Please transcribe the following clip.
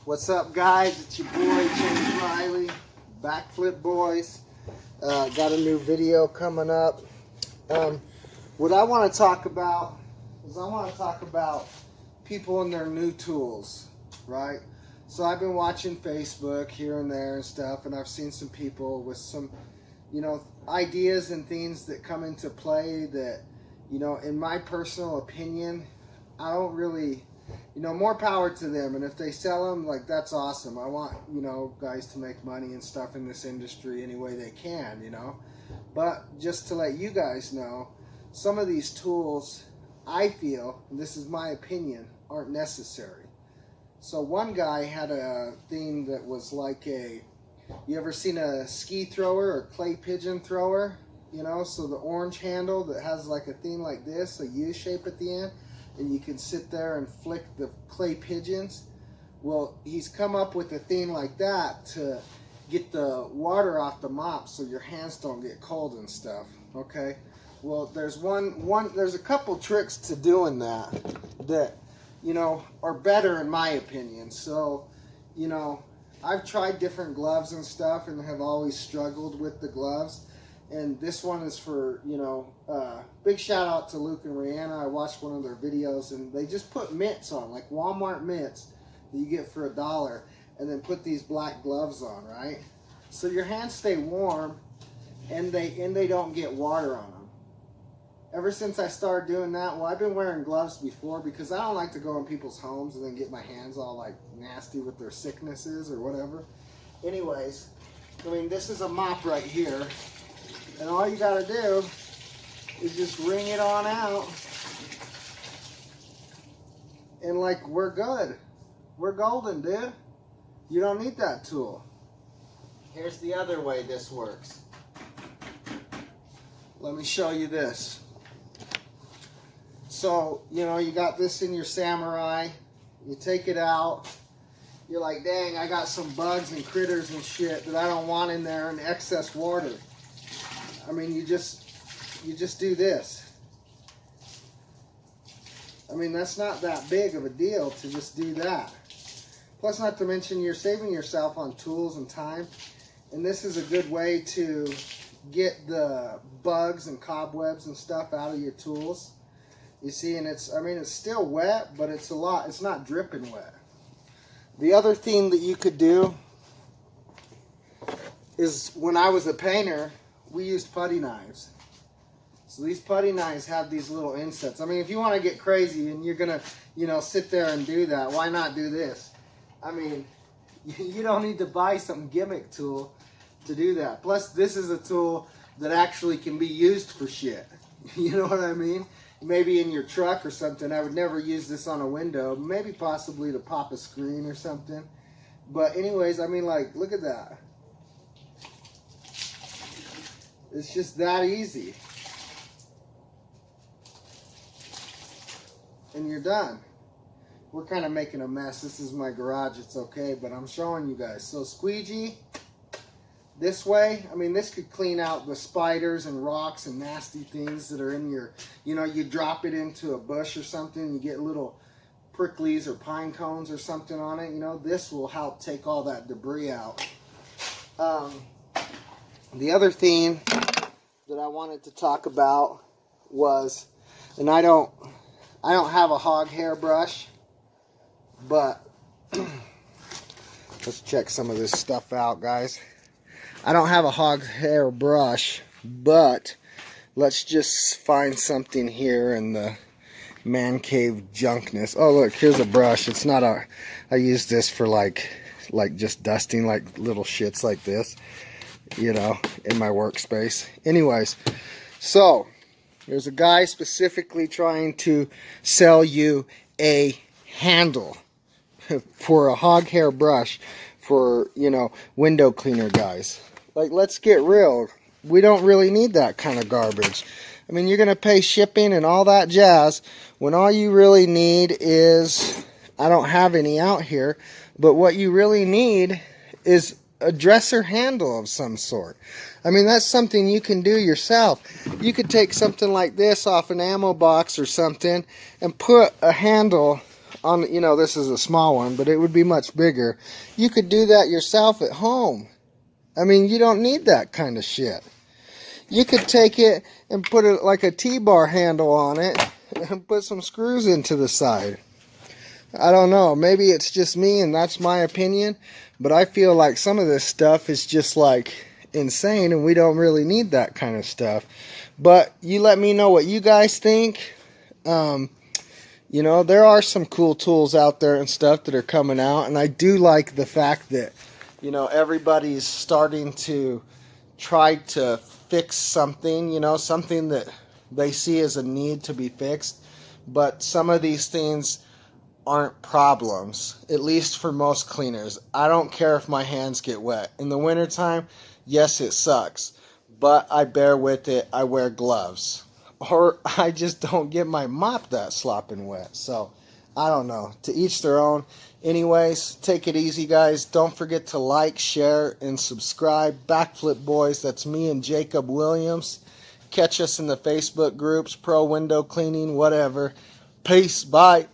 What's up, guys? It's your boy James Riley, Backflip Boys. Got a new video coming up. What I want to talk about is people and their new tools, right? So I've been watching Facebook here and there and stuff, and I've seen some people with some, ideas and things that come into play that, in my personal opinion, I don't really, more power to them. And if they sell them, like, that's awesome. I want, guys to make money and stuff in this industry any way they can, But just to let you guys know, some of these tools, I feel, and this is my opinion, aren't necessary. So one guy had a thing that was like you ever seen a ski thrower or clay pigeon thrower? So the orange handle that has like a thing like this, a U shape at the end, and you can sit there and flick the clay pigeons. Well, he's come up with a thing like that to get the water off the mop so your hands don't get cold and stuff, okay? Well, there's a couple tricks to doing that, are better in my opinion. So, I've tried different gloves and stuff and have always struggled with the gloves. And this one is for, big shout out to Luke and Rihanna. I watched one of their videos and they just put mitts on, like Walmart mitts that you get for $1, and then put these black gloves on, right? So your hands stay warm and they don't get water on them. Ever since I started doing that, well, I've been wearing gloves before because I don't like to go in people's homes and then get my hands all like nasty with their sicknesses or whatever. Anyways, this is a mop right here. And all you gotta do is just wring it on out. And like, we're good. We're golden, dude. You don't need that tool. Here's the other way this works. Let me show you this. So, you got this in your Samurai. You take it out. You're like, dang, I got some bugs and critters and shit that I don't want in there and excess water. You just do this. That's not that big of a deal to just do that. Plus, not to mention, you're saving yourself on tools and time. And this is a good way to get the bugs and cobwebs and stuff out of your tools. You see, and it's still wet, but it's not dripping wet. The other thing that you could do is, when I was a painter, we used putty knives. So these putty knives have these little insets. If you want to get crazy and you're going to, sit there and do that, why not do this? You don't need to buy some gimmick tool to do that. Plus, this is a tool that actually can be used for shit. You know what I mean? Maybe in your truck or something. I would never use this on a window. Maybe possibly to pop a screen or something. But anyways, look at that. It's just that easy. And you're done. We're kind of making a mess. This is my garage. It's okay, but I'm showing you guys. So squeegee this way. This could clean out the spiders and rocks and nasty things that are in your, you drop it into a bush or something, you get little pricklies or pine cones or something on it. This will help take all that debris out. The other thing that I wanted to talk about was, and I don't have a hog hair brush, but let's check some of this stuff out, guys. I don't have a hog hair brush, but let's just find something here in the man cave junkness. Oh, look, here's a brush. It's not I use this for like just dusting like little shits like this, in my workspace. Anyways, so there's a guy specifically trying to sell you a handle for a hog hair brush for, window cleaner guys. Like, let's get real. We don't really need that kind of garbage. You're going to pay shipping and all that jazz when all you really need is, I don't have any out here, but what you really need is a dresser handle of some sort. That's something you can do yourself. You could take something like this off an ammo box or something and put a handle on, you know, this is a small one, but it would be much bigger. You could do that yourself at home. I mean, you don't need that kind of shit. You could take it and put it like a T-bar handle on it and put some screws into the side. I don't know. Maybe it's just me and that's my opinion, but I feel like some of this stuff is just like insane and we don't really need that kind of stuff. But you let me know what you guys think. You know, there are some cool tools out there and stuff that are coming out, and I do like the fact that, you know, everybody's starting to try to fix something, you know, something that they see as a need to be fixed. But some of these things aren't problems, at least for most cleaners. I don't care if my hands get wet. In the wintertime, yes, it sucks, but I bear with it. I wear gloves. Or I just don't get my mop that slopping wet. So, I don't know. To each their own. Anyways, take it easy, guys. Don't forget to like, share, and subscribe. Backflip Boys, that's me and Jacob Williams. Catch us in the Facebook groups, Pro Window Cleaning, whatever. Peace. Bye.